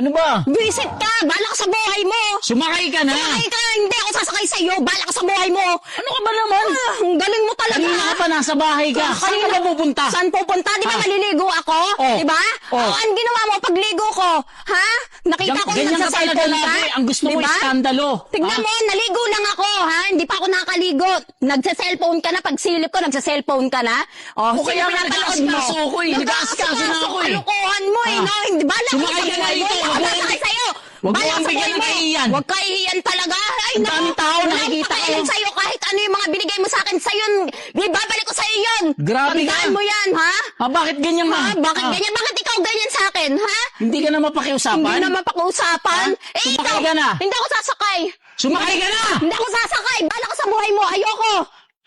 Ano ba? Visit ka! Bala ka sa buhay mo! Sumakay ka na! Sumakay ka! Hindi ako sasakay sa'yo! Bala ka sa buhay mo! Ano ka ba naman? Ang galing mo talaga! Kanina ka pa nasa bahay ka. Saan ka ba pupunta? Saan pupunta? Di ba Ah. maliligo ako? Oh. Di ba? Oh. Ang ginawa mo pagligo ko? Ha? Nakita ko Ganyan ka talaga nagsa-cellphone ka? lagi. Ang gusto mo Di ba? iskandalo. Tignan Ha? mo, naligo lang ako, ha? Hindi pa ako nakakaligo. Nagsa-cellphone ka na, pag silip ko, nagsa-cellphone ka na. O, sino kaya nga pinapanood mo? nag-aasikaso ako eh. Nag-aasikaso na ako eh. Kalukuhan mo eh, Ah. no? Hindi ba lang Sumakay ka na dito. Ako sasakay sa'yo. Wag mo Bala ang sa bigyan buhay ng mo. kahihiyan. Huwag kahihiyan talaga. Ay, Ang naku. daming tao, Wala nakikita akong ko. pakialam sa'yo kahit ano yung mga binigay mo sa akin. Sa'yo, ibabalik ko sa'yo yun. Grabe ka. Tandaan mo yan, ha? Bakit ganyan Ha? ma? Bakit ganyan? Bakit ikaw ganyan sa akin, ha? Hindi ka na mapakiusapan? Hindi naman pakiusapan. Ha? Sumakay ka na. Hindi ako sasakay. Sumakay ka na! Hindi ako sasakay. Bala ka sa buhay mo. Ayoko.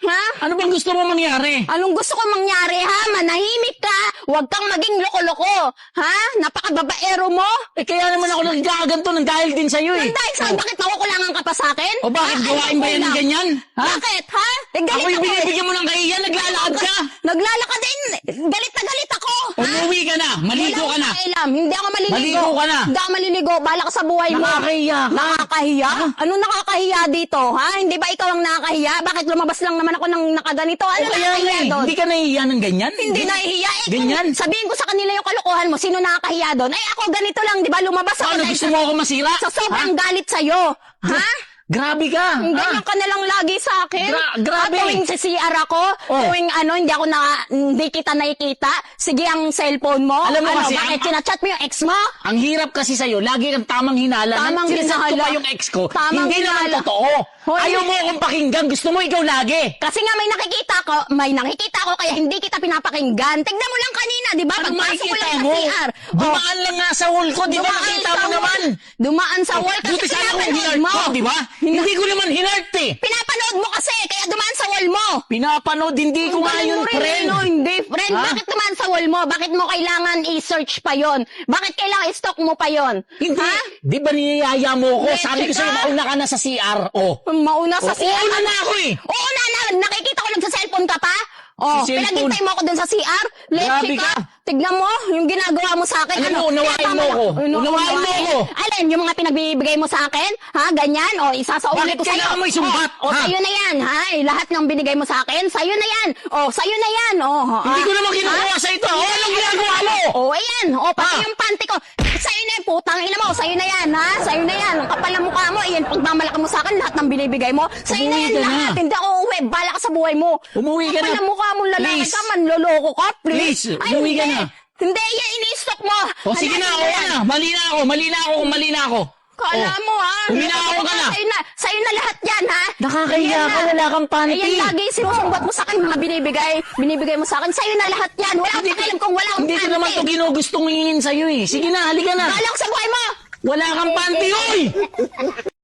Ha? Ano bang gusto mo mangyari? Anong gusto ko mangyari, ha? Manahimik ka. Huwag kang maging loko-loko. Ha? Napakababaero mo. Kaya naman ako nagkakaganto ng dahil din sa'yo eh. Dahil saan? Bakit nakukulangan ka pa sa akin? O bakit Ha? gawain ba yan ng ganyan? Ha? Bakit, ha? Galit Ako yung ako eh. binibigyan mo ng kahiyan, naglalakad ka. Naglalakad din. Galit na galit ako. Ha? Umuwi ka na, maligo ka na. Kailam. Hindi ako maliligo. Maligo ka na. Hindi ako maliligo. Bala ka sa buhay mo. Nakakahiya ka. Nakakahiya? Anong nakakahiya dito, ha? Hindi ba ikaw ang nakakahiya? Bakit lumabas lang naman ako ng nakaganito? Ano O kaya nga nakakahiya eh, doon? hindi ka nahihiya ng ganyan? Hindi nahihiya. Eh, kung Ganyan? sabihin ko sa kanila yung kalokohan mo, sino nakakahiya doon? Ay, ako ganito lang, di ba? Lumabas ako Ano, dahil gusto mo ako masira? sa sobrang galit sa'yo. Ha? Grabe ka. Ganyan ka na lang lagi sa akin. Grabe. Tuwing sa CR ako, Oh. tuwing hindi kita nakikita, sige ang cellphone mo. Alam mo ano, kasi, bakit sinachat mo yung ex mo? Ang hirap kasi sa'yo, lagi kang tamang hinala. Tamang Sinasabi ko hinala. pa yung ex ko. Tamang Hindi naman hinala. totoo. Hoy. Ayaw mo akong pakinggan. Gusto mo ikaw lagi. Kasi nga may nakikita ko kaya hindi kita pinapakinggan. Tignan mo lang kanina, di ba? Anong Pagpasok ko makikita lang sa mo? CR. Dumaan lang nga sa wall ko. Di ba nakita mo naman? Dumaan sa wall kasi Buti sana kung pinapanood hinart mo. ko, di ba? Hindi ko naman hinart eh. Pinapanood mo kasi, kaya dumaan sa wall mo. Pinapanood, hindi ko nga Galing yun, mo rin, friend. no? Hindi, friend. Ha? Bakit dumaan sa wall mo? Bakit mo kailangan i-search pa yon? Bakit kailangan i-stalk mo pa yon? Hindi. Ha? Di ba niyayaya mo ko? Hindi, Sabi ko chika. sa'yo, mauna ka na sa CR. Oh. Mauna sa CR. Una na ako eh. Oo na, nakikita ko lang sa cellphone ka pa. Oh, Sa cellphone. pinagintay mo ako dun sa CR. Grabe Let's ka. Tignan mo, yung ginagawa mo sa akin. Alam mo, unawain mo ako. Unawain mo ako. Alin, yung mga pinagbibigay mo sa akin? Ha, ganyan? O, isasaulit Bakit ko sa'yo. kailangan mo isumbat? O, Ha? sa'yo na yan, ha? Lahat ng binigay mo sa akin, sa'yo na yan. O, sa'yo na yan. O, Hindi ko naman kinukuha Ha? sa ito. Oh, anong ginagawa mo? O, ayan. O, pati Ha? yung panty ko. Sa'yo na yan, putang ina mo. Sa'yo na yan, ha? Sa'yo na yan. Ang kapal ng mukha mo. Ayan, pagmamalaki mo sa akin, lahat ng binibigay mo. Sa'yo na Umuwi yan, ka na. lahat. Hindi ako uuwi. Bala ka sa buhay mo. Umuwi ka Kapal na. ng mukha mo, lalaki Please. ka, manloloko ka, please. Please, umuwi ka hindi. na. Hindi, yan, ini-stock mo. O sige na, Hanapin mo oo yan. na. Mali na ako kung mali na ako. Kala Oh. mo, ha? Huminahon ka na. Sa'yo na lahat yan, ha? Nakakahiya Ayan ka, na. wala kang panty. Ayan, lagi sinusumbat mo sa akin, mga binibigay mo sa akin. Sa'yo na lahat yan. Wala akong pakialam kung wala akong Hindi ko naman panty. ito ginugustong hingin sa'yo eh. Sige na, halika na. Bala ko sa buhay mo. Wala kang panty, oy!